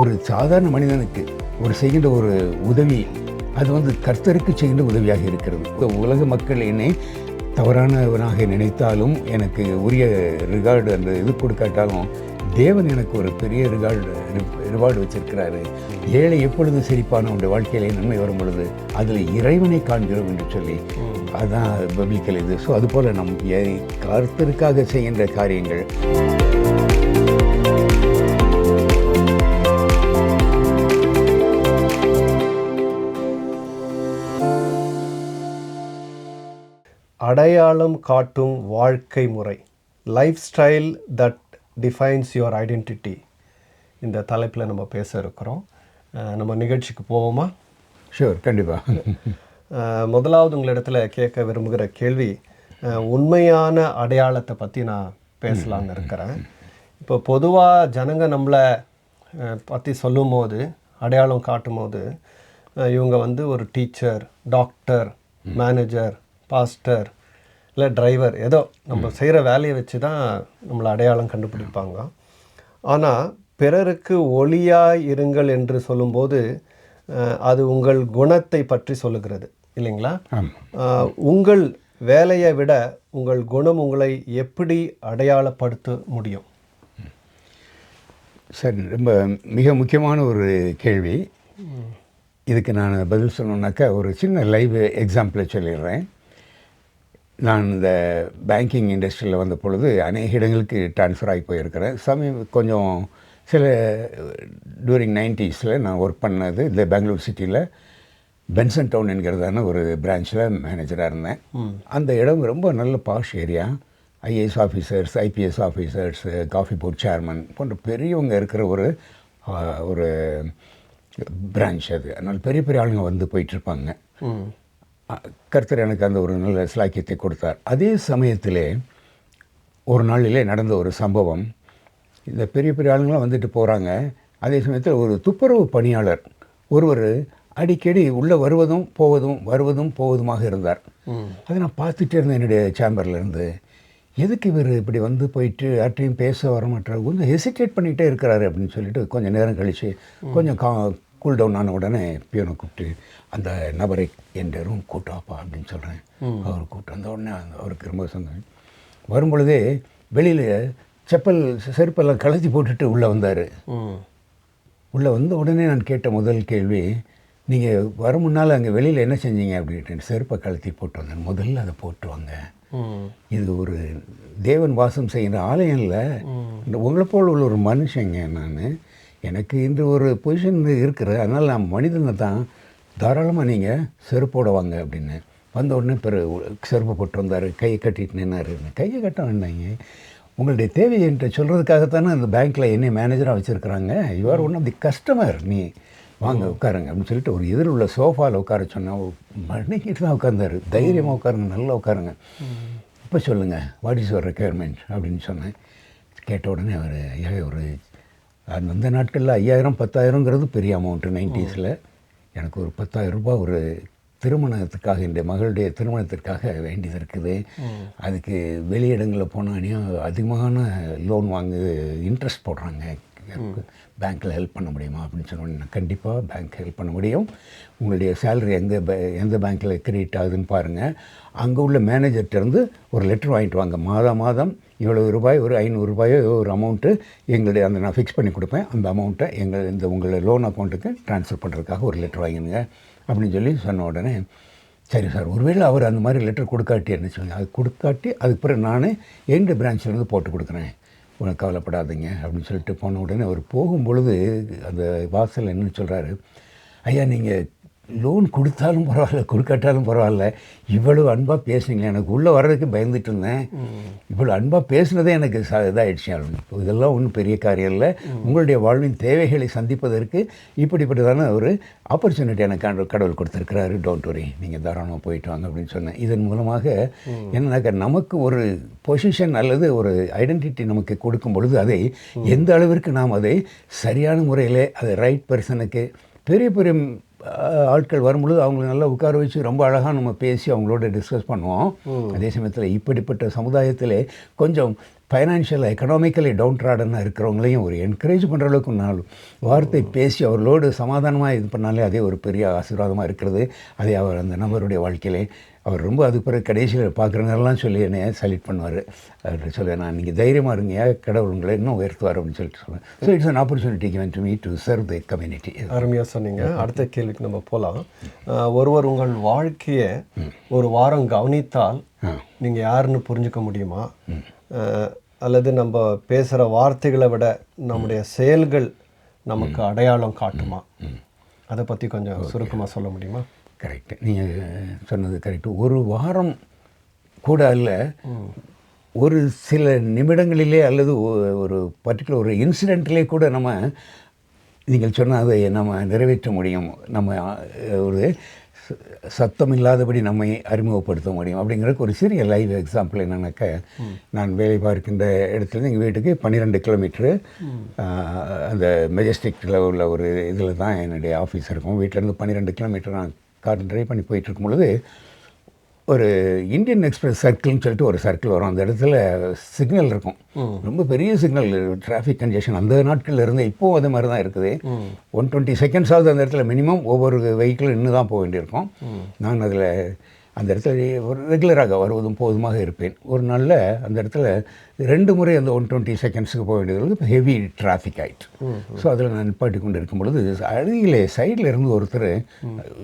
ஒரு சாதாரண மனிதனுக்கு செய்கின்ற ஒரு உதவி அது கர்த்தருக்கு செய்கின்ற உதவியாக இருக்கிறது. உலக மக்கள் என்னை தவறானவனாக நினைத்தாலும், எனக்கு உரிய ரிகார்டு அந்த இது கொடுக்காட்டாலும், தேவன் எனக்கு ஒரு பெரிய ரிவார்டு வச்சிருக்கிறாரு. ஏழை எப்பொழுது சிரிப்பான உடைய வாழ்க்கையிலே நன்மை வரும் பொழுது அதில் இறைவனை காண்கிறோம் என்று சொல்லி, அதுதான் பபிளிக்கல் இது. ஸோ அதுபோல் நம் கர்த்தருக்காக செய்கின்ற காரியங்கள் அடையாளம் காட்டும் வாழ்க்கை முறை, life style that defines your identity. இந்த தலைப்பில் நம்ம பேச இருக்கிறோம். நம்ம நிகழ்ச்சிக்கு போவோமா? ஷூர், கண்டிப்பாக. முதலாவது உங்களிடத்தில் கேட்க விரும்புகிற கேள்வி, உண்மையான அடையாளத்தை பற்றி நான் பேசலான்னு இருக்கிறேன். இப்போ பொதுவாக ஜனங்க நம்மளை பற்றி சொல்லும் போது, அடையாளம் காட்டும் போது, இவங்க ஒரு டீச்சர், டாக்டர், மேனேஜர், பாஸ்டர், இல்லை டிரைவர், ஏதோ நம்ம செய்கிற வேலையை வச்சு தான் நம்மளை அடையாளம் கண்டுபிடிப்பாங்க. ஆனால் பிறருக்கு ஒளியாய் இருங்கள் என்று சொல்லும்போது அது உங்கள் குணத்தை பற்றி சொல்லுகிறது இல்லைங்களா? உங்கள் வேலையை விட உங்கள் குணம் உங்களை எப்படி அடையாளப்படுத்த முடியும்? சரி, ரொம்ப மிக முக்கியமான ஒரு கேள்வி. இதுக்கு நான் பதில் சொல்லணுன்னாக்கா ஒரு சின்ன லைவ் எக்ஸாம்பிளை சொல்லிடுறேன். நான் இந்த பேங்கிங் இண்டஸ்ட்ரியில் வந்த பொழுது அநேக இடங்களுக்கு ட்ரான்ஸ்ஃபர் ஆகி போயிருக்கிறேன். கொஞ்சம் சில டூரிங் 90s நான் ஒர்க் பண்ணது இந்த பெங்களூர் சிட்டியில் பென்சன் டவுன் என்கிறதான ஒரு பிரான்ச்சில் மேனேஜராக இருந்தேன். அந்த இடம் ரொம்ப நல்ல posh area. IAS officers, IPS officers, coffee board chairman போன்ற பெரியவங்க இருக்கிற ஒரு பிரான்ச் அது. அதனால் பெரிய பெரிய ஆளுங்க வந்து போயிட்டுருப்பாங்க. கர்த்தர் எனக்கு அந்த ஒரு நல்ல சிலாக்கியத்தை கொடுத்தார். அதே சமயத்திலே ஒரு நாளிலே நடந்த ஒரு சம்பவம், இந்த பெரிய பெரிய ஆளுங்களாம் வந்துட்டு போகிறாங்க. அதே சமயத்தில் ஒரு துப்புரவு பணியாளர் ஒருவர் அடிக்கடி உள்ளே வருவதும் போவதுமாக இருந்தார். அதை நான் பார்த்துட்டே இருந்தேன் என்னுடைய சேம்பர்லேருந்து. எதுக்கு இவர் இப்படி வந்து போயிட்டு யார்ட்டையும் பேச வர மாட்டார், கொஞ்சம் ஹெசிடேட் பண்ணிகிட்டே இருக்கிறாரு அப்படின்னு சொல்லிட்டு கொஞ்சம் நேரம் கழித்து கொஞ்சம் கூல் டவுன் ஆன உடனே பியோனை கூப்பிட்டு, அந்த நபரை என் ரூம் கூட்டாப்பா அப்படின்னு சொல்கிறேன். அவர் கூப்பிட்டு வந்த உடனே அவருக்கு ரொம்ப சந்தோஷம். வரும்பொழுதே வெளியில் செருப்பெல்லாம் கலத்தி போட்டுட்டு உள்ளே வந்தார். உள்ளே வந்த உடனே நான் கேட்ட முதல் கேள்வி, நீங்கள் வர முன்னால் அங்கே வெளியில் என்ன செஞ்சீங்க அப்படின்ட்டு. செருப்பை கலத்தி போட்டு வந்தேன். முதல்ல அதை போட்டு வாங்க, இது ஒரு தேவன் வாசம் செய்கிற ஆலயம் இல்லை, உங்களை போல் உள்ள ஒரு மனுஷங்க. நான் எனக்கு இன்று ஒரு பொசிஷன் இருக்கிற, அதனால் நான் மனிதனை தான், தாராளமாக நீங்கள் செருப்போட வாங்க அப்படின்னு. வந்த உடனே செருப்பை போட்டு வந்தார். கையை கட்டிட்டு நின்னார். கையை கட்ட வேண்டாங்க, உங்களுடைய தேவை என்கிட்ட சொல்கிறதுக்காகத்தானே அந்த பேங்க்கில் என்னை மேனேஜராக வச்சுருக்குறாங்க. You're one of the customer, நீ வாங்க உட்காருங்க அப்படின்னு சொல்லிட்டு ஒரு எதிர் உள்ள சோஃபாவில் உட்கார சொன்னால் மணிக்கிட்டு தான் உட்காந்தார். தைரியமாக உட்காருங்க, நல்லா உட்காருங்க, இப்போ சொல்லுங்கள் வாட் இஸ் யுவர் ரெக்யர்மெண்ட் அப்படின்னு சொன்னேன். கேட்ட உடனே அவர் ஒரு அந்த நாட்களில் 5000 10,000ங்கிறது பெரிய அமௌண்ட்டு 90s. எனக்கு ஒரு 10,000 ரூபாய் ஒரு திருமணத்துக்காக, இந்த மகளுடைய திருமணத்திற்காக வேண்டியது இருக்குது. அதுக்கு வெளியிடங்களில் போனாலும் அதிகமான லோன் இன்ட்ரெஸ்ட் போடுறாங்க, பேங்க்கில் ஹெல்ப் பண்ண முடியுமா அப்படின்னு சொன்னோன்னே, கண்டிப்பாக பேங்க் ஹெல்ப் பண்ண முடியும். உங்களுடைய சேலரி எந்த பேங்க்கில் கிரெடிட் ஆகுதுன்னு பாருங்கள், அங்கே உள்ள மேனேஜர்கிட்டருந்து ஒரு லெட்டர் வாங்கிட்டு வாங்க, மாதம் இவ்வளவு ரூபாய், ஒரு 500 ரூபாயோ ஒரு அமௌண்ட்டு எங்களுடைய அந்த நான் ஃபிக்ஸ் பண்ணி கொடுப்பேன், அந்த அமௌண்ட்டை உங்களுடைய லோன் அக்கௌண்ட்டுக்கு ட்ரான்ஸ்ஃபர் பண்ணுறதுக்காக ஒரு லெட்டர் வாங்கினுங்க அப்படின்னு சொல்லி சொன்ன உடனே, சரி சார், ஒருவேளை அவர் அந்த மாதிரி லெட்டர் கொடுக்காட்டி என்ன சொல்லுங்கள், அது கொடுக்காட்டி அதுக்கு பிறகு நானே எங்கள் பிரான்ச்சிலேருந்து போட்டு கொடுக்குறேன், உனக்கு கவலைப்படாதீங்க அப்படின்னு சொல்லிட்டு போன உடனே அவர் போகும்பொழுது அந்த வாசல் என்னன்னு சொல்கிறாரு, ஐயா நீங்கள் லோன் கொடுத்தாலும் பரவாயில்ல கொடுக்காட்டாலும் பரவாயில்ல, இவ்வளவு அன்பாக பேசுனீங்களே, எனக்கு உள்ளே வர்றதுக்கு பயந்துட்டு இருந்தேன், இவ்வளோ அன்பாக பேசுனதே எனக்கு இதாகிடுச்சு. இதெல்லாம் ஒன்றும் பெரிய காரியம் இல்லை, உங்களுடைய வாழ்வின் தேவைகளை சந்திப்பதற்கு இப்படிப்பட்டதான ஒரு ஆப்பர்ச்சுனிட்டி எனக்கு கடவுள் கொடுத்துருக்கிறாரு, டோன்ட் வரி, நீங்கள் தாராளமாக போயிட்டு வாங்க அப்படின்னு சொன்னேன். இதன் மூலமாக என்னன்னாக்கா, நமக்கு ஒரு பொசிஷன் அல்லது ஒரு ஐடென்டிட்டி நமக்கு கொடுக்கும் பொழுது அதை எந்த அளவிற்கு நாம் அதை சரியான முறையில் அதை ரைட் பர்சனுக்கு, பெரிய பெரிய ஆட்கள் வரும்பொழுது அவங்களை நல்லா உட்கார வச்சு ரொம்ப அழகாக நம்ம பேசி அவங்களோட டிஸ்கஸ் பண்ணுவோம். அதே சமயத்தில் இப்படிப்பட்ட சமுதாயத்தில் கொஞ்சம் ஃபைனான்ஷியல் எக்கனாமிக்கலி டவுன் ட்ராடனாக இருக்கிறவங்களையும் ஒரு என்கரேஜ் பண்ணுற அளவுக்கு நாள் வார்த்தை பேசி அவர்களோடு சமாதானமாக இது பண்ணாலே அதே ஒரு பெரிய ஆசீர்வாதமாக இருக்கிறது. அதே அவர் அந்த நபருடைய வாழ்க்கையிலே அவர் ரொம்ப அதுக்கு பிறகு கடைசியில் பார்க்குறவங்கெல்லாம் சொல்லி என்னை சல்யூட் பண்ணுவார். அவர் சொல்லுவேன், நான் நீங்கள் தைரியமாக இருங்க, கடவுள் உங்களை இன்னும் உயர்த்துவார் அப்படின்னு சொல்லிட்டு சொல்லுவேன். So it's an opportunity given to me to serve the community. அருமையாக சொன்னீங்க. அடுத்த கேள்விக்கு நம்ம போகலாம். ஒருவர் உங்கள் வாழ்க்கையை ஒரு வாரம் கவனித்தால் நீங்கள் யாருன்னு புரிஞ்சுக்க முடியுமா? அல்லது நம்ம பேசுகிற வார்த்தைகளை விட நம்முடைய செயல்கள் நமக்கு அடையாளம் காட்டுமா? அதை பற்றி கொஞ்சம் சுருக்கமாக சொல்ல முடியுமா? கரெக்டு, நீங்கள் சொன்னது கரெக்டு. ஒரு வாரம் கூட அல்ல, ஒரு சில நிமிடங்களிலே அல்லது ஒரு பர்டிகுலர் ஒரு இன்சிடெண்ட்லேயே கூட நம்ம நீங்கள் சொன்ன அதை நம்ம நிறைவேற்ற முடியும். நம்ம ஒரு சத்தம் இல்லாதபடி நம்மை அறிமுகப்படுத்த முடியும். அப்படிங்கிறதுக்கு ஒரு சிறிய லைவ் எக்ஸாம்பிள் என்னன்னாக்க, நான் வேலை பார்க்கின்ற இடத்துலேருந்து எங்கள் வீட்டுக்கு 12 கிலோமீட்ரு அந்த மெஜஸ்டிக்கில் உள்ள ஒரு இதில் தான் என்னுடைய ஆஃபீஸ் இருக்கும். வீட்டிலேருந்து 12 கிலோமீட்டர் நான் கார் ட்ரைவ் பண்ணி போயிட்டுருக்கும் பொழுது ஒரு இந்தியன் எக்ஸ்பிரஸ் சர்க்கிள்னு சொல்லிட்டு ஒரு சர்க்கிள் வரும். அந்த இடத்துல சிக்னல் இருக்கும், ரொம்ப பெரிய சிக்னல், டிராஃபிக் கன்ஜெஷன் அந்த நாட்களில் இருந்து இப்போது அதே மாதிரி தான் இருக்குது. 120 செகண்ட்ஸாவது அந்த இடத்துல மினிமம் ஒவ்வொரு வெஹிக்கிளும் இன்னும் தான் போக வேண்டியிருக்கும். நான் அதில் அந்த இடத்துல ஒரு ரெகுலராக வருவதும் போதுமாக இருப்பேன். ஒரு நாளில் அந்த இடத்துல 2 முறை அந்த 120 செகண்ட்ஸுக்கு போக வேண்டியது இப்போ ஹெவி டிராஃபிக் ஆகிட்டு. ஸோ அதில் நான் நிப்பாட்டி கொண்டு இருக்கும் பொழுது அருகிலே சைடில் இருந்து ஒருத்தர்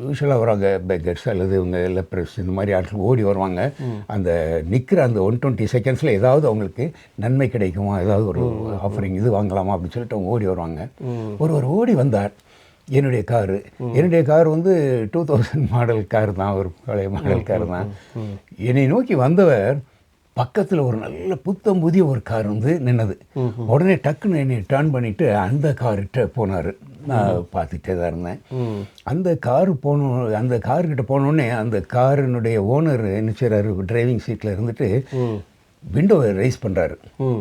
யூஸ்வலாக வராங்க, பெக்கர்ஸ் அல்லது இவங்க லெப்ரஸ் இந்த மாதிரி ஆட்கள் ஓடி வருவாங்க. அந்த நிற்கிற அந்த 120 செகண்ட்ஸில் ஏதாவது அவங்களுக்கு நன்மை கிடைக்குமா, ஏதாவது ஒரு ஆஃபரிங் இது வாங்கலாமா அப்படின்னு சொல்லிட்டு அவங்க ஓடி வருவாங்க. ஒருவர் ஓடி வந்தார். என்னுடைய கார் வந்து 2000 மாடல் கார் தான், ஒரு பழைய மாடல் கார் தான். என்னை நோக்கி வந்தவர் பக்கத்தில் ஒரு நல்ல புத்தம் புதிய ஒரு கார் வந்து நின்னது. உடனே டக்குன்னு என்னை டர்ன் பண்ணிவிட்டு அந்த கார்கிட்ட போனார். நான் பார்த்துட்டே தான் இருந்தேன். அந்த கார்கிட்ட போனோடனே அந்த காரினுடைய ஓனர் என்ன செய்கிறாரு, டிரைவிங் சீட்டில் இருந்துட்டு விண்டோவை ரைஸ் பண்ணுறாரு.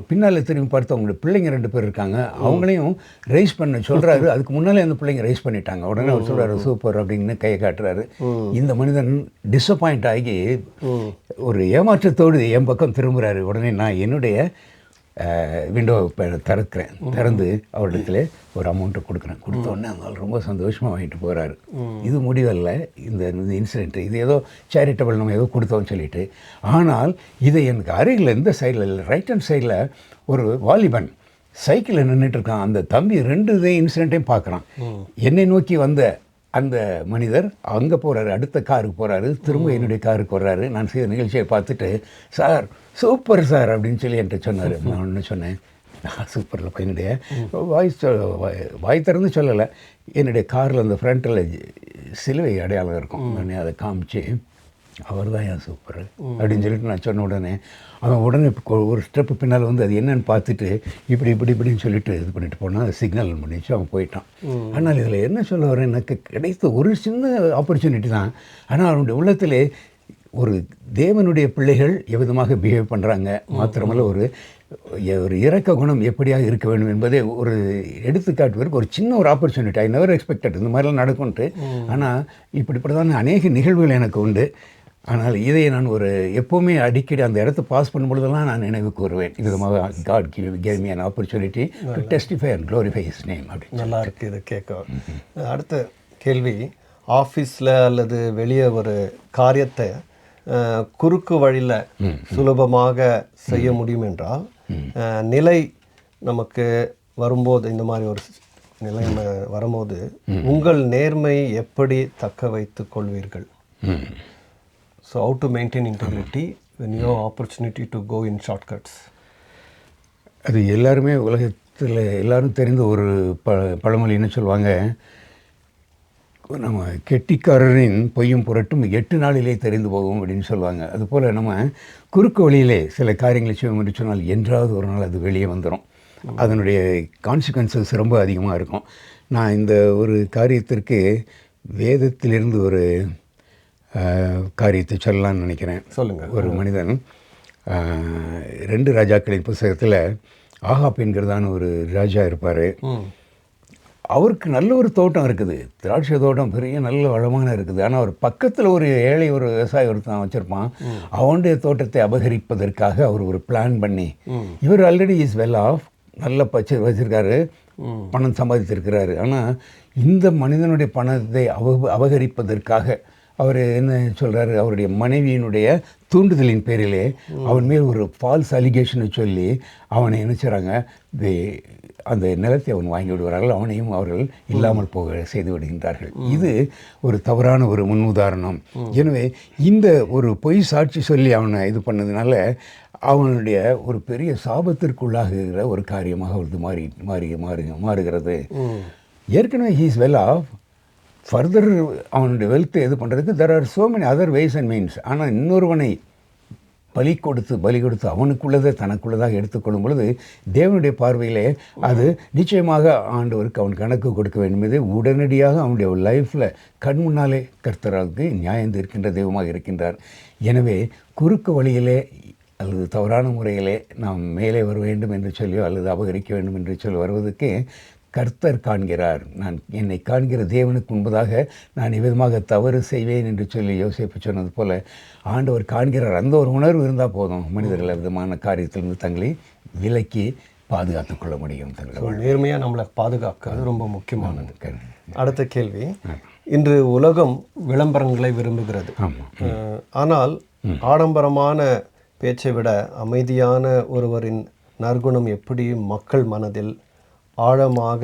பின்னால் திரும்பி பார்த்து அவங்களோட பிள்ளைங்க 2 பேர் இருக்காங்க, அவங்களையும் ரைஸ் பண்ண சொல்கிறாரு. அதுக்கு முன்னாலே அந்த பிள்ளைங்க ரைஸ் பண்ணிட்டாங்க. உடனே அவர் சொல்கிறாரு சூப்பர் அப்படின்னு கையை காட்டுறாரு. இந்த மனிதன் டிஸப்பாயிண்ட் ஆகி ஒரு ஏமாற்றத்தோடு என் பக்கம் திரும்புகிறாரு. உடனே நான் என்னுடைய விண்டோவை திறந்து அவரிடத்துல ஒரு அமௌண்ட்டை கொடுக்குறேன். கொடுத்த உடனே அவங்க ரொம்ப சந்தோஷமாக வாங்கிட்டு போகிறாரு. இது முடிவல்ல இந்த இன்சிடெண்ட்டு, இது ஏதோ சேரிட்டபிள் நம்ம ஏதோ கொடுத்தோம்னு சொல்லிட்டு. ஆனால் இதை எனக்கு அருகில் இந்த சைடில் ரைட் ஹேண்ட் சைடில் ஒரு வாலிபன் சைக்கிளில் நின்றுட்டுருக்கான். அந்த தம்பி 2 இன்சிடெண்ட்டையும் பார்க்குறான். என்னை நோக்கி வந்த அந்த மனிதர் அங்கே போகிறாரு, அடுத்த காருக்கு போகிறாரு, திரும்ப என்னுடைய காருக்கு வர்றாரு. நான் செய்த நிகழ்ச்சியை பார்த்துட்டு சார் சூப்பர் சார் அப்படின்னு சொல்லி என்கிட்ட சொன்னார். நான் ஒன்று சொன்னேன், சூப்பரில் பையனுடைய வாய் திறந்து சொல்லலை. என்னுடைய காரில் அந்த ஃப்ரண்ட்டில் சிலுவை அடையாளம் இருக்கும். உடனே அதை காமிச்சு அவர் தான் ஏன் சூப்பர் அப்படின்னு சொல்லிட்டு நான் சொன்ன உடனே அவன் உடனே ஒரு ஸ்டெப்பு பின்னால் வந்து அது என்னன்னு பார்த்துட்டு இப்படின்னு சொல்லிட்டு இது பண்ணிட்டு போனால் அது சிக்னல் பண்ணிச்சு அவன் போயிட்டான். ஆனால் இதில் என்ன சொல்ல வரேன், எனக்கு கிடைத்த ஒரு சின்ன ஆப்பர்ச்சுனிட்டி தான். ஆனால் அவனுடைய உள்ளத்திலே ஒரு தேவனுடைய பிள்ளைகள் எவ்விதமாக பிஹேவ் பண்ணுறாங்க, மாத்திரமல்ல ஒரு இரக்க குணம் எப்படியாக இருக்க வேண்டும் என்பதே ஒரு எடுத்துக்காட்டுவதற்கு ஒரு சின்ன ஒரு ஆப்பர்ச்சுனிட்டி. ஐ நெவர் எக்ஸ்பெக்டட் இந்த மாதிரிலாம் நடக்கும்ன்ட்டு. ஆனால் இப்படிப்பட்டதான அநேக நிகழ்வுகள் எனக்கு உண்டு. ஆனால் இதை நான் எப்போவுமே அடிக்கடி அந்த இடத்த பாஸ் பண்ணும்பொழுதெல்லாம் நான் நினைவு கூறுவேன். விதமாக God gave me an opportunity to testify and glorify his name அப்படின்னு. நல்லா இருக்குது இது கேட்க. அடுத்த கேள்வி, ஆஃபீஸில் அல்லது வெளியே ஒரு காரியத்தை குறுக்கு வழியில் சுலபமாக செய்ய முடியும் என்றால் நிலை நமக்கு வரும்போது, இந்த மாதிரி ஒரு நிலை வரும்போது உங்கள் நேர்மையை எப்படி தக்க வைத்துக் கொள்வீர்கள்? So how to maintain integrity when you have opportunity to go in shortcuts? அது எல்லாருமே உலகத்தில் எல்லாரும் தெரிந்த ஒரு பழமொழி என்ன சொல்லுவாங்க, நம்ம கெட்டிக்காரரின் பொய்யும் புரட்டும் 8 நாளிலே தெரிந்து போகும் அப்படின்னு சொல்லுவாங்க. அதுபோல் நம்ம குறுக்கு வழியிலே சில காரியங்களை செய்வோம் என்று சொன்னால் என்றாவது ஒரு நாள் அது வெளியே வந்துடும். அதனுடைய கான்சிக்வன்சஸ் ரொம்ப அதிகமாக இருக்கும். நான் இந்த ஒரு காரியத்திற்கு வேதத்திலிருந்து ஒரு காரியத்தை சொல்லலாம்னு நினைக்கிறேன். சொல்லுங்கள். ஒரு மனிதன் 2 ராஜாக்களின் புத்தகத்தில் ஆகாப் என்கிறதான ஒரு ராஜா இருப்பார். அவருக்கு நல்ல ஒரு தோட்டம் இருக்குது, திராட்சை தோட்டம் பெரிய நல்ல வளமான இருக்குது. ஆனால் அவர் பக்கத்தில் ஒரு ஏழை ஒரு விவசாயி ஒருத்தன் வச்சுருப்பான். அவனுடைய தோட்டத்தை அபகரிப்பதற்காக அவர் ஒரு பிளான் பண்ணி, இவர் ஆல்ரெடி இஸ் வெல் ஆஃப், நல்ல வச்சுருக்காரு, பணம் சம்பாதித்திருக்கிறாரு. ஆனால் இந்த மனிதனுடைய பணத்தை அபகரிப்பதற்காக அவர் என்ன சொல்கிறாரு, அவருடைய மனைவியினுடைய தூண்டுதலின் பேரிலே அவன் மேல் ஒரு ஃபால்ஸ் அலிகேஷனை சொல்லி அவனை என்ன செய்கிறாங்க, அந்த நிலத்தை அவன் வாங்கி விடுவார்கள், அவனையும் அவர்கள் இல்லாமல் போக செய்து விடுகின்றார்கள். இது ஒரு தவறான ஒரு முன்னுதாரணம். எனவே இந்த ஒரு பொய் சாட்சி சொல்லி அவனை இது பண்ணதுனால அவனுடைய ஒரு பெரிய சாபத்திற்குள்ளாகுகிற ஒரு காரியமாக அவருக்கு மாறுகிறது. ஏற்கனவே he is well off, further அவனுடைய வெல்த்தை இது பண்ணுறதுக்கு there are so many other ways and means. ஆனால் இன்னொருவனை பலி கொடுத்து அவனுக்குள்ளதை தனக்குள்ளதாக எடுத்துக்கொள்ளும் பொழுது தேவனுடைய பார்வையிலே அது நிச்சயமாக ஆண்டவருக்கு அவன் கணக்கு கொடுக்க வேண்டும். இது உடனடியாக அவனுடைய லைஃப்பில் கண் முன்னாலே கர்த்தராவுக்கு நியாயம் தீர்க்கின்ற தெய்வமாக இருக்கின்றார். எனவே குறுக்கு வழியிலே அல்லது தவறான முறையிலே நாம் மேலே வர வேண்டும் என்று சொல்லியோ அல்லது அபகரிக்க வேண்டும் என்று சொல்லி வருவதற்கு கர்த்தர் காண்கிறார். நான் என்னை காண்கிற தேவனுக்கு முன்பதாக நான் இவ்விதமாக தவறு செய்வேன் என்று சொல்லி யோசிப்பு சொன்னது போல ஆண்டவர் காண்கிறார். அந்த ஒரு உணர்வு இருந்தால் போதும், மனிதர்கள் விதமான காரியத்திலிருந்து தங்களை விலக்கி பாதுகாத்துக் கொள்ள முடியும். நேர்மையாக நம்மளை பாதுகாக்கிறது ரொம்ப முக்கியமானது. அடுத்த கேள்வி, இன்று உலகம் விளம்பரங்களை விரும்புகிறது. ஆனால் ஆடம்பரமான பேச்சை விட அமைதியான ஒருவரின் நற்குணம் எப்படி மக்கள் மனதில் ஆழமாக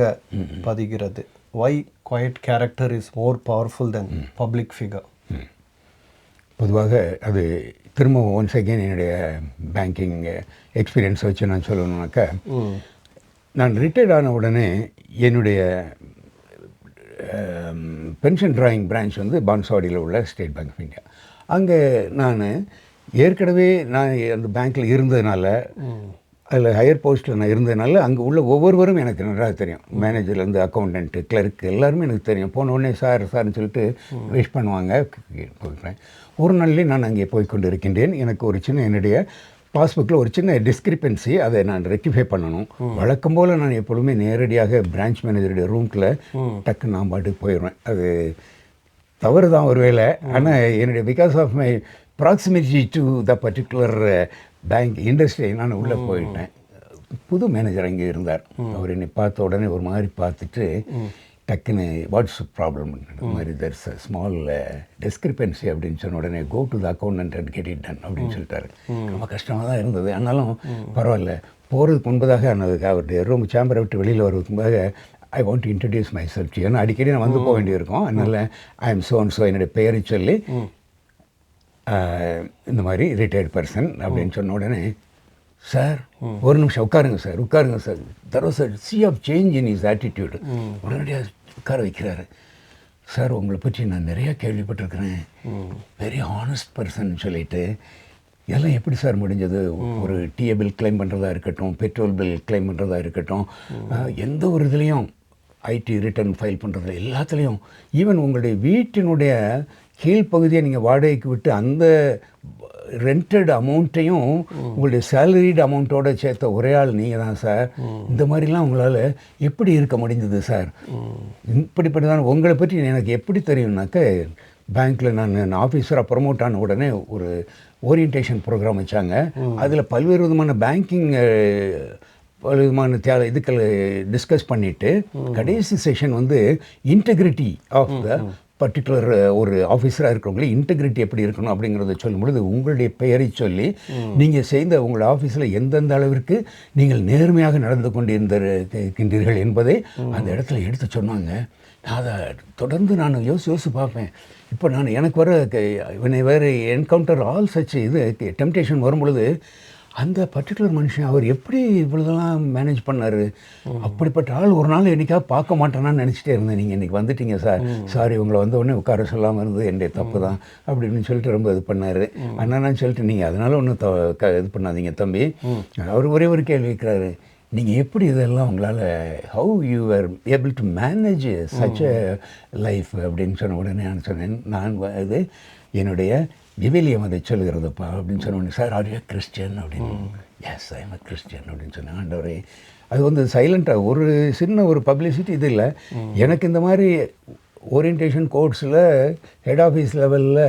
பதிகிறது? Why quiet character is more powerful than public figure? பொதுவாக அது திரும்ப ஒன்ஸ் அகெயின் என்னுடைய பேங்கிங் எக்ஸ்பீரியன்ஸ் வச்சு நான் சொல்லணுன்னாக்கா, நான் ரிட்டையர்ட் ஆன உடனே என்னுடைய பென்ஷன் டிராயிங் பிரான்ச் வந்து பான்ஸ்வாடியில் உள்ள ஸ்டேட் பேங்க் ஆஃப் இந்தியா. அங்கே நான் ஏற்கனவே நான் அந்த பேங்க்கில் இருந்ததுனால, அதில் ஹையர் போஸ்ட்டில் நான் இருந்ததுனால அங்கே உள்ள ஒவ்வொருவரும் எனக்கு நன்றாக தெரியும். மேனேஜர்லேருந்து அக்கௌண்டன்ட்டு, கிளர்க் எல்லாருமே எனக்கு தெரியும். போன உடனே சார்னு சொல்லிட்டு விஷ் பண்ணுவாங்க. போய்க்கிறேன். ஒரு நாள்லேயே நான் அங்கே போய் கொண்டு இருக்கின்றேன். எனக்கு ஒரு சின்ன என்னுடைய பாஸ்புக்கில் ஒரு சின்ன டிஸ்கிரிப்பன்சி, அதை நான் ரெக்டிஃபை பண்ணணும். வழக்கம் போல் நான் எப்பொழுதுமே நேரடியாக பிரான்ச் மேனேஜருடைய ரூம்கில் டக்கு நான் பாட்டுக்கு போயிடுவேன். அது தவறு தான் ஒரு வேளை. ஆனால் என்னுடைய because of my proximity to the particular bank industry நான் உள்ளே போயிட்டேன். புது மேனேஜர் அங்கே இருந்தார். அவர் என்னை பார்த்த உடனே ஒரு மாதிரி பார்த்துட்டு டக்குன்னு வாட்ஸ் ப்ராப்ளம் மாதிரி தர்ஸ் அ ஸ்மால் டிஸ்கிரிப்பன்சி அப்படின்னு சொன்ன உடனே go to the accountant and get it done அப்படின்னு சொல்லிட்டாரு. ரொம்ப கஷ்டமாக தான் இருந்தது. ஆனாலும் பரவாயில்ல. போகிறதுக்கு முன்பதாக அவருடைய ரூம் சேம்பரை விட்டு வெளியில் வர்றதுக்கு முன்பாக I want to introduce my self. ஏன்னா அடிக்கடி நான் வந்து போக வேண்டியிருக்கோம். அதனால் I am so and so என்னுடைய பெயரை சொல்லி இந்த மாதிரி ரிட்டையர்ட் பர்சன் அப்படின்னு சொன்ன உடனே, சார் ஒரு நிமிஷம் உட்காருங்க sir there was a sea of change in his attitude. உடனடியாக உட்கார வைக்கிறாரு. சார் உங்களை பற்றி நான் நிறையா கேள்விப்பட்டிருக்கிறேன், வெரி ஹானஸ்ட் பர்சன் சொல்லிட்டு. இதெல்லாம் எப்படி சார் முடிஞ்சது? ஒரு டிஏ பில் கிளைம் பண்ணுறதா இருக்கட்டும், பெட்ரோல் பில் கிளைம் பண்ணுறதா இருக்கட்டும், எந்த ஒரு இதுலேயும் ஐடி ரிட்டர்ன் ஃபைல் பண்ணுறதுல எல்லாத்துலேயும், ஈவன் உங்களுடைய வீட்டினுடைய கீழ்ப்பகுதியை நீங்கள் வாடகைக்கு விட்டு அந்த ரெண்டட் அமௌண்ட்டையும் உங்களுடைய சேலரிடு அமௌண்ட்டோடு சேர்த்த ஒரே ஆள் நீங்கள் தான் சார். இந்த மாதிரிலாம் உங்களால் எப்படி இருக்க முடிஞ்சது சார்? இப்படிப்பட்ட தான் உங்களை பற்றி எனக்கு எப்படி தெரியும்னாக்க, பேங்க்கில் நான் ஆஃபீஸராக ப்ரமோட் ஆன உடனே ஒரு ஓரியன்டேஷன் ப்ரோக்ராம் வச்சாங்க. அதில் பல்வேறு விதமான பேங்கிங் பலவிதமான இதுக்கள் டிஸ்கஸ் பண்ணிவிட்டு கடைசி செஷன் வந்து இன்டெகிரிட்டி ஆஃப் த பர்டிகுலர் ஒரு ஆஃபீஸராக இருக்கிறவங்களே இன்டெகிரிட்டி எப்படி இருக்கணும் அப்படிங்கிறத சொல்லும் பொழுது உங்களுடைய பெயரை சொல்லி நீங்கள் செய்த உங்கள் ஆஃபீஸில் எந்தெந்த அளவிற்கு நீங்கள் நேர்மையாக நடந்து கொண்டிருக்கின்றீர்கள் என்பதை அந்த இடத்துல எடுத்து சொன்னாங்க. அதை தொடர்ந்து நான் யோசிச்சு பார்ப்பேன். இப்போ நான் எனக்கு வேறு என்கவுண்டர் ஆல் சச் இது டெம்டேஷன் வரும் பொழுது அந்த பர்டிகுலர் மனுஷன் அவர் எப்படி இவ்வளோதெல்லாம் மேனேஜ் பண்ணார்? அப்படிப்பட்ட ஆள் ஒரு நாள் என்றைக்காவது பார்க்க மாட்டேனான்னு நினச்சிட்டே இருந்தேன். நீங்கள் இன்றைக்கி வந்துட்டீங்க சார், சாரி உங்களை வந்த உடனே உட்கார சொல்லாமல் இருந்தது என்னுடைய தப்பு தான் அப்படின்னு சொல்லிட்டு ரொம்ப இது பண்ணார். அண்ணான்னு சொல்லிட்டு நீங்கள் அதனால் ஒன்றும் இது பண்ணாதீங்க தம்பி. அவர் ஒரே ஒரு கேள்வி இருக்கிறாரு, நீங்கள் எப்படி இதெல்லாம் உங்களால் how you are able to manage such a life அப்படின்னு சொன்ன உடனே நான் சொன்னேன், நான் இது என்னுடைய விவிலியம் அதை சொல்கிறதுப்பா அப்படின்னு சொன்ன உடனே, சார் ஆர் யூ கிறிஸ்டியன் அப்படின்னு. Yes I am a Christian அப்படின்னு சொன்னேன். ஆண்டவரே அது வந்து சைலண்ட்டாக ஒரு சின்ன ஒரு பப்ளிசிட்டி இது இல்லை. எனக்கு இந்த மாதிரி ஓரியன்டேஷன் கோர்ஸில் ஹெட் ஆஃபீஸ் லெவலில்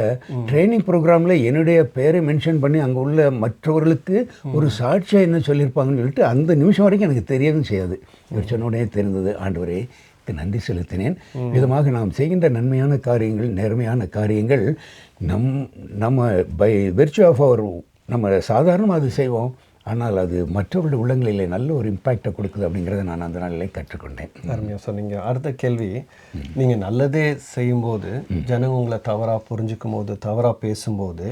ட்ரைனிங் ப்ரோக்ராமில் என்னுடைய பேரை மென்ஷன் பண்ணி அங்கே உள்ள மற்றவர்களுக்கு ஒரு சாட்சியாக என்ன சொல்லியிருப்பாங்கன்னு சொல்லிட்டு அந்த நிமிஷம் வரைக்கும் எனக்கு தெரியவும் செய்யாது. இவர் சொன்ன உடனே தெரிந்தது, ஆண்டவரே நன்றி செலுத்தினேன். விதமாக நாம் செய்கின்ற நன்மையான காரியங்கள், நேர்மையான காரியங்கள் நம்ம பை வெர்ச்சு ஆஃப் அவர் நம்ம சாதாரணமாக அது செய்வோம், ஆனால் அது மற்றவர்களுடைய உள்ளங்களிலே நல்ல ஒரு இம்பேக்டை கொடுக்குது அப்படிங்கிறத நான் அந்த நாளிலே கற்றுக்கொண்டேன். அருமையாக சொன்னீங்க. அடுத்த கேள்வி, நீங்கள் நல்லதே செய்யும்போது ஜனங்க உங்களை தவறாக புரிஞ்சுக்கும் போது, தவறாக பேசும்போது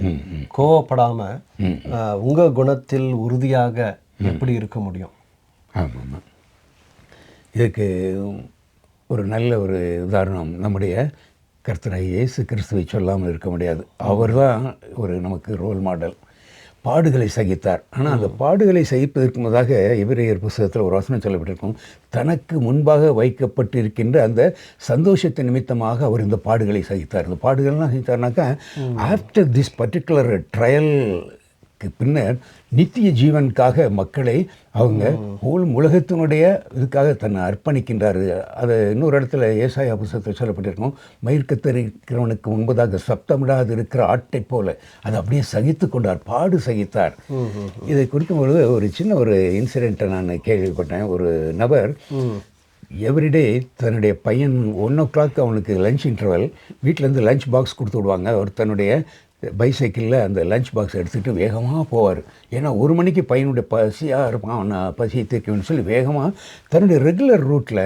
கோவப்படாமல் உங்கள் குணத்தில் உறுதியாக எப்படி இருக்க முடியும்? ஆமாம், இதுக்கு ஒரு நல்ல ஒரு உதாரணம் நம்முடைய கர்த்தராகிய இயேசு கிறிஸ்துவை சொல்லாமல் இருக்க முடியாது. அவர் தான் ஒரு நமக்கு ரோல் மாடல். பாடுகளை சகித்தார். ஆனால் அந்த பாடுகளை சகிப்பதற்கு முன்னதாக எபிரேயர் புத்தகத்தில் ஒரு வசனம் சொல்லப்பட்டிருக்கும், தனக்கு முன்பாக வைக்கப்பட்டிருக்கின்ற அந்த சந்தோஷத்தின் நிமித்தமாக அவர் இந்த பாடுகளை சகித்தார். இந்த பாடுகள்லாம் சகித்தார்னாக்கா ஆஃப்டர் திஸ் பர்டிகுலர் ட்ரையலுக்கு பின்னர் நித்திய ஜீவனுக்காக மக்களை அவங்க உலகத்தினுடைய இதுக்காக தன்னை அர்ப்பணிக்கின்றார். அதை இன்னொரு இடத்துல ஏசாயா புத்தகத்தில் சொல்லப்பட்டிருக்கும், மயிர் கத்தரிக்கிறவனுக்கு முன்பதாக சப்தமிடாது இருக்கிற ஆட்டை போல அதை அப்படியே சகித்து கொண்டார், பாடு சகித்தார். இதை குறிக்கும் பொழுது ஒரு சின்ன ஒரு இன்சிடெண்ட்டை நான் கேள்விப்பட்டேன். ஒரு நபர் எவ்ரிடே தன்னுடைய பையன் 1 o'clock அவனுக்கு லஞ்ச் இன்டர்வல், வீட்டிலேருந்து லஞ்ச் பாக்ஸ் கொடுத்து விடுவாங்க. அவர் தன்னுடைய பைசைக்கிளில் அந்த லஞ்ச் பாக்ஸ் எடுத்துகிட்டு வேகமாக போவார். ஏன்னா 1 மணிக்கு பையனுடைய பசியாக இருப்பான், அவனை பசியை தீர்க்கணும்னு சொல்லி வேகமாக தன்னுடைய ரெகுலர் ரூட்டில்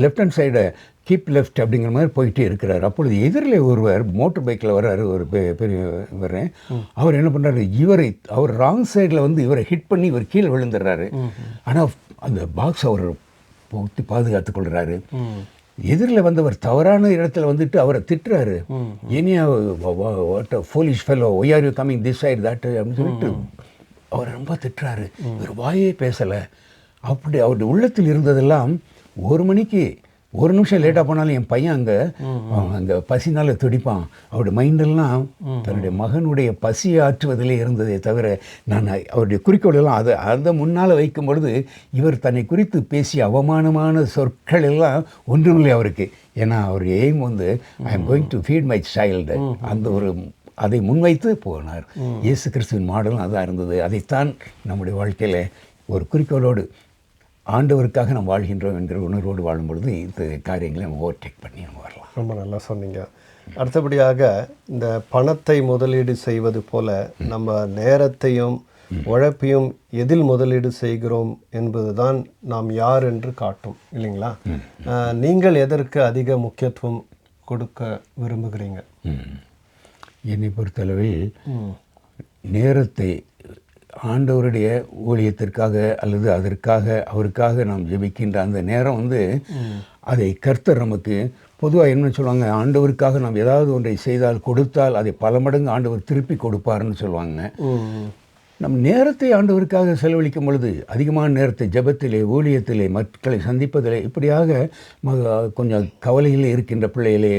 லெஃப்ட் ஹேண்ட் சைடை கீப் லெஃப்ட் அப்படிங்கிற மாதிரி போயிட்டே இருக்கிறார். அப்பொழுது எதிரில் ஒருவர் மோட்டர் பைக்கில் வர்றாரு, ஒரு பெரிய வர்றேன். அவர் என்ன பண்ணுறாரு, அவர் ராங் சைடில் வந்து இவரை ஹிட் பண்ணி இவர் கீழே விழுந்துடுறாரு. ஆனால் அந்த பாக்ஸ் அவர் போட்டு பாதுகாத்து கொள்கிறாரு. எதிரில் வந்தவர் தவறான இடத்துல வந்துட்டு அவரை திட்டுறாரு. ஏனியா what a foolish fellow, why are you coming this side that அப்படின்னு சொல்லிட்டு அவரை ரொம்ப திட்டுறாரு. இவர் வாயே பேசலை. அப்படி அவருடைய உள்ளத்தில் இருந்ததெல்லாம் 1 மணிக்கு 1 நிமிஷம் லேட்டாக போனாலும் என் பையன் அங்கே பசினால் துடிப்பான். அவருடைய மைண்டெல்லாம் தன்னுடைய மகனுடைய பசியை ஆற்றுவதிலே இருந்ததே தவிர நான் அவருடைய குறிக்கோளெல்லாம் அதை முன்னால் வைக்கும் பொழுது இவர் தன்னை குறித்து பேசிய அவமானமான சொற்கள் எல்லாம் ஒன்றுமில்லை அவருக்கு. ஏன்னா அவருடைய எய்ம் வந்து I am going to feet my child, அந்த ஒரு அதை முன்வைத்து போனார். இயேசு கிறிஸ்துவின் மாடலும் அதான் இருந்தது. அதைத்தான் நம்முடைய வாழ்க்கையில் ஒரு குறிக்கோளோடு ஆண்டவருக்காக நம்ம வாழ்கின்றோம் என்கிற உணர்வோடு வாழும் பொழுது இந்த காரியங்களை நம்ம ஓவர்டேக் பண்ணி நம்ம வரலாம். ரொம்ப நல்லா சொன்னீங்க. அடுத்தபடியாக இந்த பணத்தை முதலீடு செய்வது போல நம்ம நேரத்தையும் உழைப்பையும் எதில் முதலீடு செய்கிறோம் என்பது தான் நாம் யார் என்று காட்டும், இல்லைங்களா? நீங்கள் எதற்கு அதிக முக்கியத்துவம் கொடுக்க விரும்புகிறீங்க? என்னை பொறுத்தளவில் நேரத்தை ஆண்டவருடைய ஊழியத்திற்காக அல்லது அவருக்காக நாம் ஜெபிக்கின்ற அந்த நேரம் வந்து அதை கர்த்தர் நமக்கு பொதுவாக என்ன சொல்லுவாங்க, ஆண்டவருக்காக நாம் ஏதாவது ஒன்றை செய்தால் கொடுத்தால் அதை பல மடங்கு ஆண்டவர் திருப்பி கொடுப்பாருன்னு சொல்லுவாங்க. நம் நேரத்தை ஆண்டவருக்காக செலவழிக்கும் பொழுது அதிகமான நேரத்தை ஜெபத்திலே, ஊழியத்திலே, மக்களை சந்திப்பதிலே, இப்படியாக கொஞ்சம் கவலையில் இருக்கின்ற பிள்ளைகளே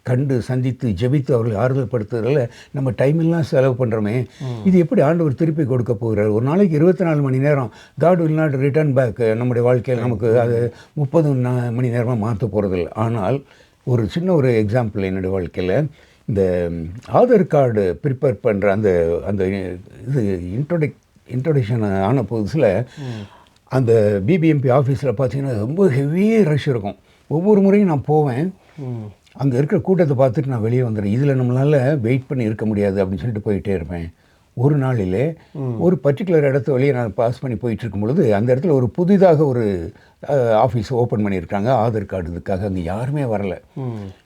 கண்டு சந்தித்து ஜெபித்து அவர்களை ஆறுதல் படுத்துறதுல நம்ம டைமெல்லாம் செலவு பண்ணுறோமே, இது எப்படி ஆண்டவர் திருப்பி கொடுக்க போகிறார்? ஒரு நாளைக்கு 24 மணி நேரம் God will not return back. நம்முடைய வாழ்க்கையில் நமக்கு அது 30 மணி நேரமாக மாற்ற போகிறதில்லை. ஆனால் ஒரு சின்ன ஒரு எக்ஸாம்பிள் என்னுடைய வாழ்க்கையில், இந்த ஆதார் கார்டு ப்ரிப்பேர் பண்ணுற அந்த இது இன்ட்ரொடக்ஷன் ஆன புதுசில் அந்த பிபிஎம்பி ஆஃபீஸில் பார்த்தீங்கன்னா ரொம்ப ஹெவி ரஷ் இருக்கும். ஒவ்வொரு முறையும் நான் போவேன், அங்கே இருக்கிற கூட்டத்தை பார்த்துட்டு நான் வெளியே வந்துடுறேன். இதில் நம்மளால் வெயிட் பண்ணி இருக்க முடியாது அப்படின்னு சொல்லிட்டு போயிட்டே இருப்பேன். ஒரு நாளிலே ஒரு பர்டிகுலர் இடத்த வழியே நான் பாஸ் பண்ணி போயிட்டுருக்கும் பொழுது அந்த இடத்துல ஒரு புதிதாக ஒரு ஆஃபீஸ் ஓப்பன் பண்ணியிருக்காங்க ஆதார் கார்டு இதுக்காக. அங்கே யாருமே வரலை.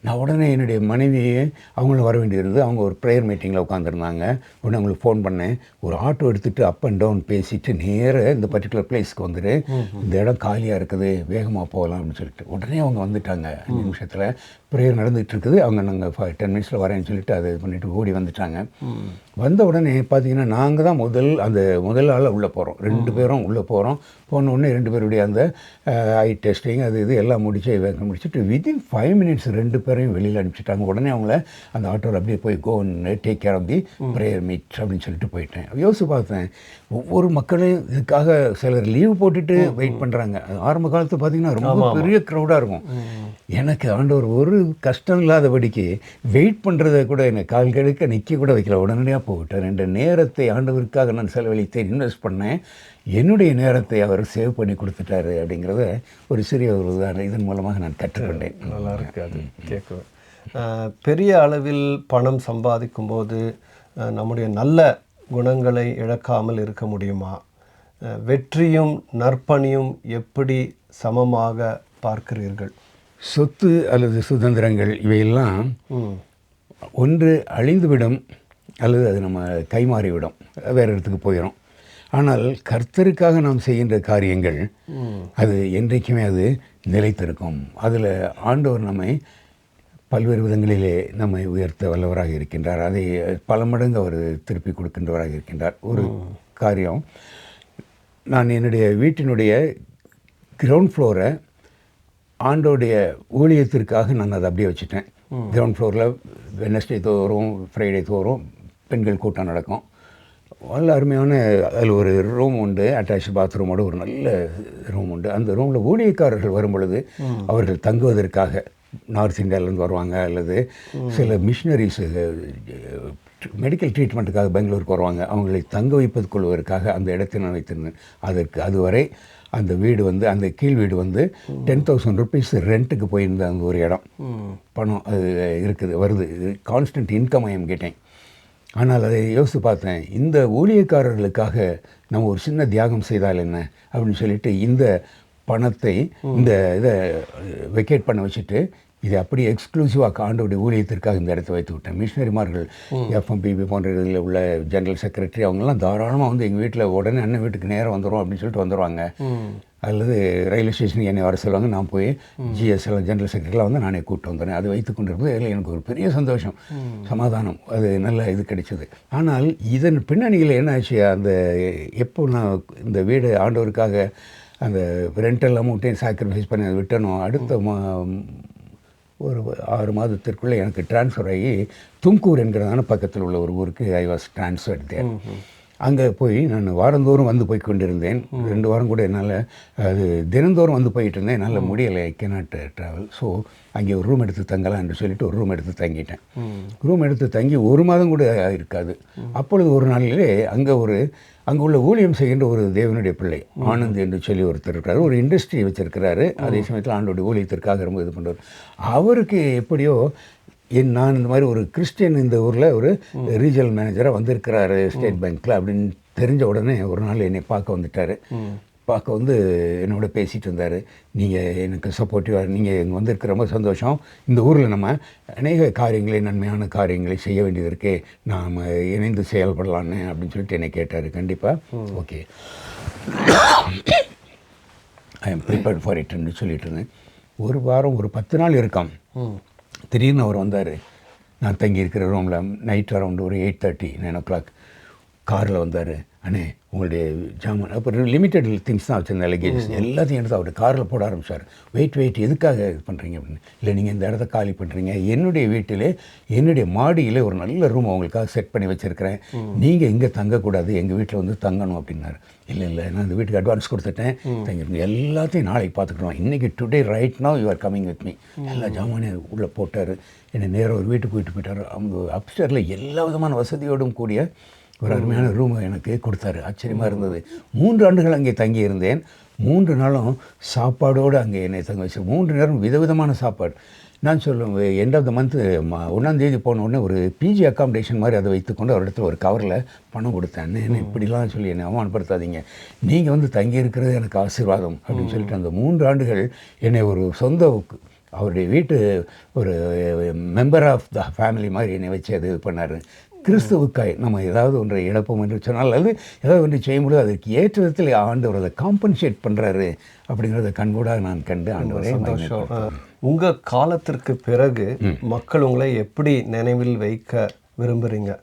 நான் உடனே என்னுடைய மனைவியே அவங்களும் வர வேண்டியிருந்தது. அவங்க ஒரு ப்ரேயர் மீட்டிங்கில் உட்காந்துருந்தாங்க. உடனே அவங்களுக்கு ஃபோன் பண்ணேன். ஒரு ஆட்டோ எடுத்துகிட்டு அப் அண்ட் டவுன் பேசிவிட்டு நேராக இந்த பர்டிகுலர் பிளேஸ்க்கு வந்துட்டு இந்த இடம் காலியாக இருக்குது, வேகமாக போகலாம் அப்படின்னு சொல்லிட்டு உடனே அவங்க வந்துட்டாங்க. 5 நிமிஷத்தில் ப்ரேயர் நடந்துகிட்டு இருக்குது. அவங்க நாங்கள் 10 மினிட்ஸில் வரேன்னு சொல்லிட்டு அதை பண்ணிவிட்டு ஓடி வந்துட்டாங்க. வந்த உடனே பார்த்தீங்கன்னா நாங்கள் தான் முதல் ஆளாக உள்ளே போகிறோம். 2 பேரும் உள்ளே போகிறோம். போன உடனே 2 பேருடைய அந்த ஐ டெஸ்டிங் அது இது எல்லாம் முடிச்சுட்டு வித்தின் 5 minutes 2 பேரையும் வெளியில் அனுப்பிச்சிட்டாங்க. உடனே அவங்கள அந்த ஆட்டோவில் அப்படியே போய் go take care of the prayer meet அப்படின்னு சொல்லிட்டு போயிட்டேன். யோசிச்சு பார்த்தேன், ஒவ்வொரு மக்களையும் இதுக்காக சிலர் லீவ் போட்டுட்டு வெயிட் பண்ணுறாங்க. ஆரம்ப காலத்தில் பார்த்தீங்கன்னா ரொம்ப பெரிய க்ரௌடாக இருக்கும். எனக்கு ஆண்டவர் ஒரு கஷ்டம் இல்லாதபடிக்கு வெயிட் பண்ணுறதை கூட என்னை கால் கெடுக்க நிற்க கூட வைக்கல, உடனடியாக போவிட்டேன். 2 நேரத்தை ஆண்டவருக்காக நான் செலவழித்தேன், இன்வெஸ்ட் பண்ணேன். என்னுடைய நேரத்தை அவர் சேவ் பண்ணி கொடுத்துட்டாரு அப்படிங்கிறத ஒரு சிறிய ஒரு உதாரணம் இதன் மூலமாக நான் கற்றுக்கொண்டேன். நல்லா இருக்கு அது கேட்குவேன். பெரிய அளவில் பணம் சம்பாதிக்கும் போது நம்முடைய நல்ல குணங்களை இழக்காமல் இருக்க முடியுமா? வெற்றியும் நற்பணியும் எப்படி சமமாக பார்க்கிறீர்கள்? சொத்து அல்லது சுதந்திரங்கள் இவையெல்லாம் ஒன்று அழிந்துவிடும் அல்லது அது நம்ம கைமாறிவிடும், வேறு இடத்துக்கு போயிடும். ஆனால் கர்த்தருக்காக நாம் செய்கின்ற காரியங்கள் அது என்றைக்குமே அது நிலைத்திருக்கும். அதில் ஆண்டவர் நம்மை பல்வேறு விதங்களிலே நம்மை உயர்த்த வல்லவராக இருக்கின்றார். அதை பல மடங்கு அவர் திருப்பி கொடுக்கின்றவராக இருக்கின்றார். ஒரு காரியம், நான் என்னுடைய வீட்டினுடைய கிரவுண்ட் ஃப்ளோரை ஆண்டோடைய ஊழியத்திற்காக நான் அதை அப்படியே வச்சுட்டேன். கிரவுண்ட் ஃப்ளோரில் வெனஸ்டே தோறும் ஃப்ரைடே தோறும் பெண்கள் கூட்டம் நடக்கும். நல்ல அருமையான அதில் ஒரு ரூம் உண்டு, அட்டாச் பாத்ரூமோட ஒரு நல்ல ரூம் உண்டு. அந்த ரூமில் ஊழியக்காரர்கள் வரும் பொழுது அவர்கள் தங்குவதற்காக நார்த் இந்தியாவிலேருந்து வருவாங்க, அல்லது சில மிஷினரிஸ் மெடிக்கல் ட்ரீட்மெண்ட்டுக்காக பெங்களூருக்கு வருவாங்க. அவங்களை தங்க வைப்பது கொள்வதற்காக அந்த இடத்தை நான் வைத்திருந்தேன். அதுவரை அந்த வீடு வந்து அந்த கீழ் வீடு வந்து 10,000 rupees ரெண்ட்டுக்கு போயிருந்த அந்த ஒரு இடம். பணம் அது இருக்குது, வருது, constant income I am getting. ஆனால் அதை யோசித்து பார்த்தேன், இந்த ஊழியக்காரர்களுக்காக நம்ம ஒரு சின்ன தியாகம் செய்தால் என்ன அப்படின்னு சொல்லிட்டு இந்த பணத்தை இந்த இதை வெக்கேட் பண்ண வச்சுட்டு இதை அப்படியே எக்ஸ்க்ளூசிவாக ஆண்டோடைய ஊழியத்திற்காக இந்த இடத்த வைத்து விட்டேன். மிஷினரிமார்கள் எஃப்எம்பிபி போன்ற இதில் உள்ள ஜென்ரல் செக்ரட்டரி அவங்கெல்லாம் தாராளமாக வந்து எங்கள் வீட்டில் உடனே அண்ணன் வீட்டுக்கு நேரம் வந்துடும் அப்படின்னு சொல்லிட்டு வந்துடுவாங்க. அல்லது ரயில்வே ஸ்டேஷனுக்கு என்னை வர சொல்லுவாங்க, நான் போய் ஜிஎஸ்எல் ஜென்ரல் செக்ரட்டரியில் வந்து நானே கூப்பிட்டு வந்துடுறேன். அதை வைத்து கொண்டிருப்பது அதில் எனக்கு ஒரு பெரிய சந்தோஷம், சமாதானம், அது நல்ல இது கிடைச்சது. ஆனால் இதன் பின்னணியில் என்ன ஆச்சு, அந்த எப்போ நான் இந்த வீடு ஆண்டவருக்காக அந்த ரெண்டல் அமௌண்ட்டையும் சாக்ரிஃபைஸ் பண்ணி அதை விட்டனோ, அடுத்த ஒரு 6 மாதத்திற்குள்ளே எனக்கு ட்ரான்ஸ்ஃபர் ஆகி தும்கூர் என்கிறதான பக்கத்தில் உள்ள ஒரு ஊருக்கு ஐ வாஸ் ட்ரான்ஸ்ஃபர்ட் தேர். அங்கே போய் நான் வாரந்தோறும் வந்து போய் கொண்டிருந்தேன். 2 வாரம் கூட என்னால் அது தினந்தோறும் வந்து போயிட்டு இருந்தேன். என்னால் முடியலை, ஐ கேனாட் ட்ராவல். ஸோ அங்கே ஒரு ரூம் எடுத்து தங்கலாம் என்று சொல்லிட்டு ஒரு ரூம் எடுத்து தங்கிட்டேன். ரூம் எடுத்து தங்கி 1 மாதம் கூட இருக்காது. அப்பொழுது ஒரு நாளிலே அங்கே உள்ள ஊழியம் செய்கின்ற ஒரு தேவனுடைய பிள்ளை ஆனந்த் என்று சொல்லி ஒருத்தர் இருக்கிறார். ஒரு இண்டஸ்ட்ரி வச்சுருக்கிறாரு. அதே சமயத்தில் ஆண்டோடைய ஊழியத்திற்காக ரொம்ப இது பண்ணுறார். அவருக்கு எப்படியோ நான் இந்த மாதிரி ஒரு கிறிஸ்டியன் இந்த ஊரில் ஒரு ரீஜனல் மேனேஜராக வந்திருக்கிறாரு ஸ்டேட் பேங்க்கில் அப்படின்னு தெரிஞ்ச உடனே ஒரு நாள் என்னை பார்க்க வந்துட்டார். பார்க்க வந்து என்னோட பேசிகிட்டு இருந்தார். நீங்கள் எனக்கு சப்போர்ட்டிவாக, நீங்கள் இங்கே வந்திருக்க ரொம்ப சந்தோஷம். இந்த ஊரில் நம்ம அநேக காரியங்களை, நன்மையான காரியங்களை செய்ய வேண்டியது இருக்கே, நாம் இணைந்து செயல்படலான்னு அப்படின்னு சொல்லிட்டு என்னை கேட்டார். கண்டிப்பாக okay, I am prepared for இட்ன்னு சொல்லிட்டு இருந்தேன். ஒரு வாரம் ஒரு 10 நாள் இருக்கான். திடீர்னு அவர் வந்தார். நான் தங்கி இருக்கிற ரூமில் நைட் அரௌண்டு ஒரு 8:30 9 o'clock காரில் வந்தார். அண்ணே உங்களுடைய ஜாமான், அப்புறம் லிமிட்டட் திங்ஸ் தான் வச்சுருந்தேன், லக்கேஜஸ் எல்லாத்தையும் எடுத்து அவருடைய காரில் போட ஆரம்பித்தார். வெயிட் எதுக்காக இது பண்ணுறீங்க அப்படின்னு. இல்லை, நீங்கள் இந்த இடத்த காலி பண்ணுறீங்க, என்னுடைய வீட்டில் என்னுடைய மாடியில் ஒரு நல்ல ரூம் அவங்களுக்காக செட் பண்ணி வச்சுருக்கிறேன், நீங்கள் இங்கே தங்கக்கூடாது, எங்கள் வீட்டில் வந்து தங்கணும் அப்படின்னாரு. இல்லை நான் இந்த வீட்டுக்கு அட்வான்ஸ் கொடுத்துட்டேன், தங்கிருங்க, எல்லாத்தையும் நாளைக்கு பார்த்துக்கிறோம், இன்றைக்கி today right now you are coming with me. எல்லா ஜாமானையும் உள்ளே போட்டார். என்னை நேராக ஒரு வீட்டுக்கு கூட்டிட்டு போயிட்டார். அவங்க அப்ஸ்டேரில் எல்லா விதமான வசதியோடும் கூடிய ஒரு அருமையான ரூமை எனக்கு கொடுத்தாரு. ஆச்சரியமாக இருந்தது. 3 ஆண்டுகள் அங்கே தங்கி இருந்தேன். 3 நாளும் சாப்பாடோடு அங்கே என்னை தங்க வச்சு 3 நேரம் விதவிதமான சாப்பாடு. நான் சொல்லுவேன், எண்ட் ஆஃப் த மந்த்து 1ஆம் தேதி போன உடனே ஒரு பிஜி அக்காமடேஷன் மாதிரி அதை வைத்துக்கொண்டு ஒரு இடத்துல ஒரு கவரில் பணம் கொடுத்தேன். என்ன இப்படிலாம் சொல்லி என்னை அவமானப்படுத்தாதீங்க, நீங்கள் வந்து தங்கி இருக்கிறது எனக்கு ஆசீர்வாதம் அப்படின்னு சொல்லிட்டு அந்த 3 ஆண்டுகள் என்னை ஒரு சொந்த அவருடைய வீட்டு ஒரு மெம்பர் ஆஃப் த ஃபேமிலி மாதிரி என்னை வச்சு அது இது பண்ணார். கிறிஸ்துவுக்காய் நம்ம ஏதாவது ஒன்றை இழப்போம் என்று சொன்னால் அது ஏதாவது ஒன்று செய்யும்போது அதற்கு ஏற்ற விதத்தில் ஆண்டவர் அதை காம்பன்சேட் பண்ணுறாரு அப்படிங்கிறத கண்கூடாக நான் கண்டு ஆண்டவரே சந்தோஷம். உங்கள் காலத்திற்கு பிறகு மக்கள் உங்களை எப்படி நினைவில் வைக்க விரும்புகிறீங்க?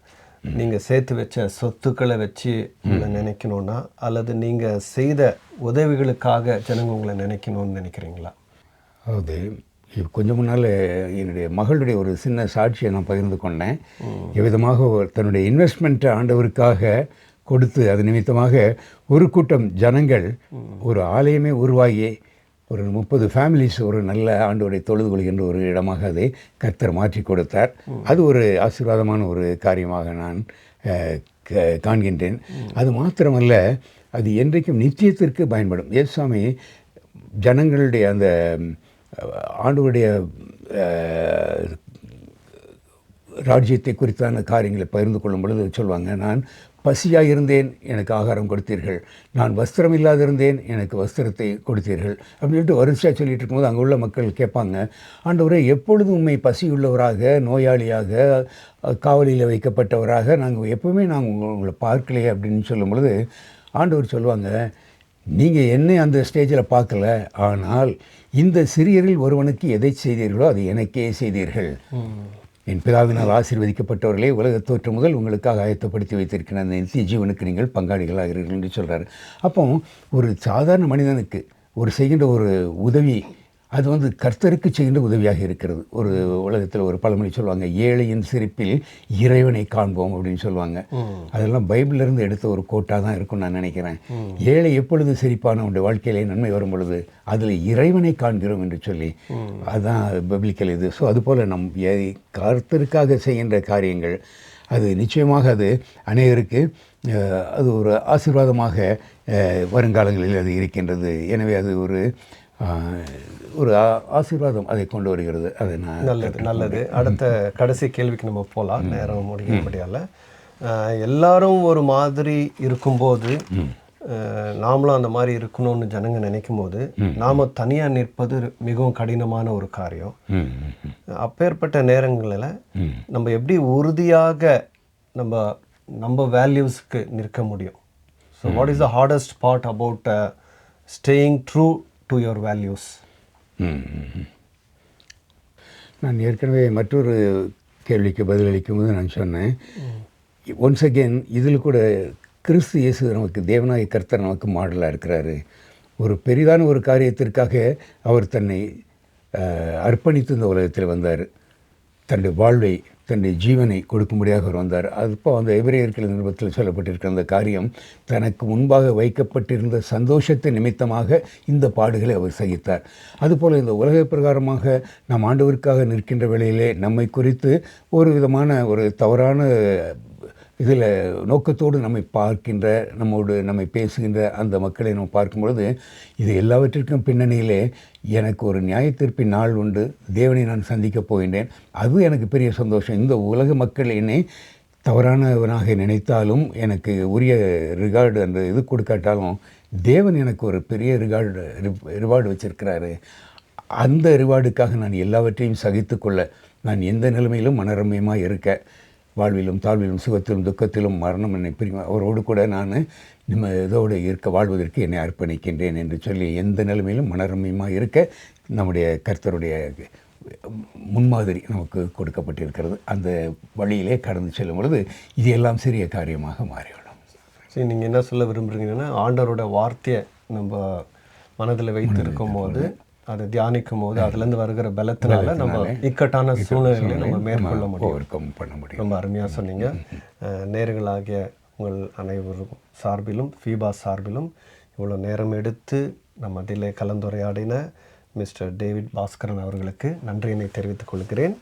நீங்கள் சேர்த்து வச்ச சொத்துக்களை வச்சு உங்களை நினைக்கணும்னா, அல்லது நீங்கள் செய்த உதவிகளுக்காக ஜனங்க உங்களை நினைக்கணும்னு நினைக்கிறீங்களா? அதாவது கொஞ்சம் முன்னால் என்னுடைய மகளுடைய ஒரு சின்ன சாட்சியை நான் பகிர்ந்து கொண்டேன். எவ்விதமாக தன்னுடைய இன்வெஸ்ட்மெண்ட்டை ஆண்டவருக்காக கொடுத்து அது நிமித்தமாக ஒரு கூட்டம் ஜனங்கள் ஒரு ஆலயமே உருவாகி ஒரு 30 ஃபேமிலிஸ் ஒரு நல்ல ஆண்டவரை தொழுது கொள்கின்ற ஒரு இடமாக அதை கர்த்தர் மாற்றி கொடுத்தார். அது ஒரு ஆசீர்வாதமான ஒரு காரியமாக நான் காண்கின்றேன். அது மாத்திரமல்ல, அது என்றைக்கும் நித்தியத்திற்கு பயன்படும். இயேசுசாமி ஜனங்களுடைய அந்த ஆண்டவருடைய ராஜ்யத்தை குறித்தான காரியங்களை பகிர்ந்து கொள்ளும் பொழுது சொல்லுவாங்க, நான் பசியாக இருந்தேன், எனக்கு ஆகாரம் கொடுத்தீர்கள். நான் வஸ்திரம் இல்லாதிருந்தேன், எனக்கு வஸ்திரத்தை கொடுத்தீர்கள். அப்படின்னு சொல்லிட்டு வரிசையாக சொல்லிட்டு இருக்கும்போது அங்கே உள்ள மக்கள் கேட்பாங்க, ஆண்டவரே எப்பொழுதும் உண்மை பசியுள்ளவராக, நோயாளியாக, காவலில் வைக்கப்பட்டவராக நாங்கள் எப்பவுமே நாங்கள் உங்களை பார்க்கலையே அப்படின்னு சொல்லும் பொழுது ஆண்டவர் சொல்லுவாங்க, நீங்கள் என்னை அந்த ஸ்டேஜில் பார்க்கல, ஆனால் இந்த சிறியரில் ஒருவனுக்கு எதை செய்தீர்களோ அதை எனக்கே செய்தீர்கள். என் பிதாவினால் ஆசீர்வதிக்கப்பட்டவர்களே உலக தோற்றம் முதல் உங்களுக்காக ஆயத்தப்படுத்தி வைத்திருக்கிற அந்த நித்திய ஜீவனுக்கு நீங்கள் பங்காளிகளாகிறீர்கள் என்று சொல்கிறார். அப்போ ஒரு சாதாரண மனிதனுக்கு ஒரு செய்கின்ற ஒரு உதவி அது கர்த்தருக்கு செய்கின்ற உதவியாக இருக்கிறது. ஒரு உலகத்தில் ஒரு பழமொழி சொல்லுவாங்க, ஏழையின் சிரிப்பில் இறைவனை காண்போம் அப்படின்னு சொல்லுவாங்க. அதெல்லாம் பைபிளிலிருந்து எடுத்த ஒரு கோட்டாக தான் இருக்கும்னு நான் நினைக்கிறேன். ஏழை எப்பொழுது சிரிப்பான அவனுடைய வாழ்க்கையிலே நன்மை வரும் பொழுது அதில் இறைவனை காண்கிறோம் என்று சொல்லி அதுதான் பைபிளிக்கல் இது. ஸோ அதுபோல் நம் கர்த்தருக்காக செய்கின்ற காரியங்கள் அது நிச்சயமாக அது அநேகருக்கு அது ஒரு ஆசீர்வாதமாக வருங்காலங்களில் அது இருக்கின்றது. எனவே அது ஒரு ஆசீர்வாதம் அதை கொண்டு வருகிறது. அது நல்லது. அடுத்த கடைசி கேள்விக்கு நம்ம போகலாம், நேரம் முடியும்படியால். எல்லாரும் ஒரு மாதிரி இருக்கும்போது நாமளும் அந்த மாதிரி இருக்கணும்னு ஜனங்க நினைக்கும் போது நாம் தனியாக நிற்பது மிகவும் கடினமான ஒரு காரியம். அப்பேற்பட்ட நேரங்களில் நம்ம எப்படி உறுதியாக நம்ம வேல்யூஸ்க்கு நிற்க முடியும்? So what is the hardest part about staying true to your values? நான் ஏற்கனவே மற்றொரு கேள்விக்கு பதிலளிக்கும் போது நான் சொன்னேன், ஒன்ஸ் அகெயின் இதில் கூட கிறிஸ்து இயேசு நமக்கு தேவனாய கர்த்தர் நமக்கு மாடலாக இருக்கிறாரு. ஒரு பெரிதான ஒரு காரியத்திற்காக அவர் தன்னை அர்ப்பணித்து இந்த உலகத்தில் வந்தார். தன்னுடைய வாழ்வை, தன்னுடைய ஜீவனை கொடுக்கும்படியாக அவர் வந்தார். அதுப்போ அந்த எபிரேயர்கள் நிருபத்தில் சொல்லப்பட்டிருக்கிற அந்த காரியம், தனக்கு முன்பாக வைக்கப்பட்டிருந்த சந்தோஷத்தை நிமித்தமாக இந்த பாடுகளை அவர் சகித்தார். அதுபோல் இந்த உலக பிரகாரமாக நாம் ஆண்டவருக்காக நிற்கின்ற வேளையிலே நம்மை குறித்து ஒரு விதமான ஒரு தவறான இதில் நோக்கத்தோடு நம்மை பார்க்கின்ற, நம்மை பேசுகின்ற அந்த மக்களை நம்ம பார்க்கும் பொழுது இது எல்லாவற்றிற்கும் பின்னணியிலே எனக்கு ஒரு நியாயத்தீர்ப்பின் நாள் உண்டு, தேவனை நான் சந்திக்கப் போகின்றேன். அது எனக்கு பெரிய சந்தோஷம். இந்த உலக மக்கள் என்னை தவறானவனாக நினைத்தாலும், எனக்கு உரிய ரிகார்டு அந்த இது கொடுக்காட்டாலும், தேவன் எனக்கு ஒரு பெரிய ரிவார்டு வச்சிருக்கிறாரு. அந்த ரிவார்டுக்காக நான் எல்லாவற்றையும் சகித்து கொள்ள, நான் எந்த நிலைமையிலும் மனரம்யமாக இருக்க, வாழ்விலும் தாழ்விலும் சுகத்திலும் துக்கத்திலும் மரணம் என்னை பிரியும், அவரோடு கூட நான் இதோடு வாழ்வதற்கு என்னை அர்ப்பணிக்கின்றேன் என்று சொல்லி எந்த நிலைமையிலும் மனரம்யமாக இருக்க நம்முடைய கர்த்தருடைய முன்மாதிரி நமக்கு கொடுக்கப்பட்டிருக்கிறது. அந்த வழியிலே கடந்து செல்லும் பொழுது இது எல்லாம் சிறிய காரியமாக மாறிவிடும். சரி, நீங்கள் என்ன சொல்ல விரும்புகிறீங்கன்னா, ஆண்டவரோட வார்த்தையை நம்ம மனதில் வைத்து இருக்கும் போது, அதை தியானிக்கும் போது அதுலேருந்து வருகிற பலத்தினால நம்ம இக்கட்டான சூழ்நிலைகளை நம்ம மேற்கொள்ள முடியும். ரொம்ப அருமையாக சொன்னீங்க. நேயர்களாகிய உங்கள் அனைவரும் சார்பிலும், ஃபீபா சார்பிலும் இவ்வளோ நேரம் எடுத்து நம்ம அதிலே கலந்துரையாடின மிஸ்டர் டேவிட் பாஸ்கரன் அவர்களுக்கு நன்றியினை தெரிவித்துக் கொள்கிறேன்.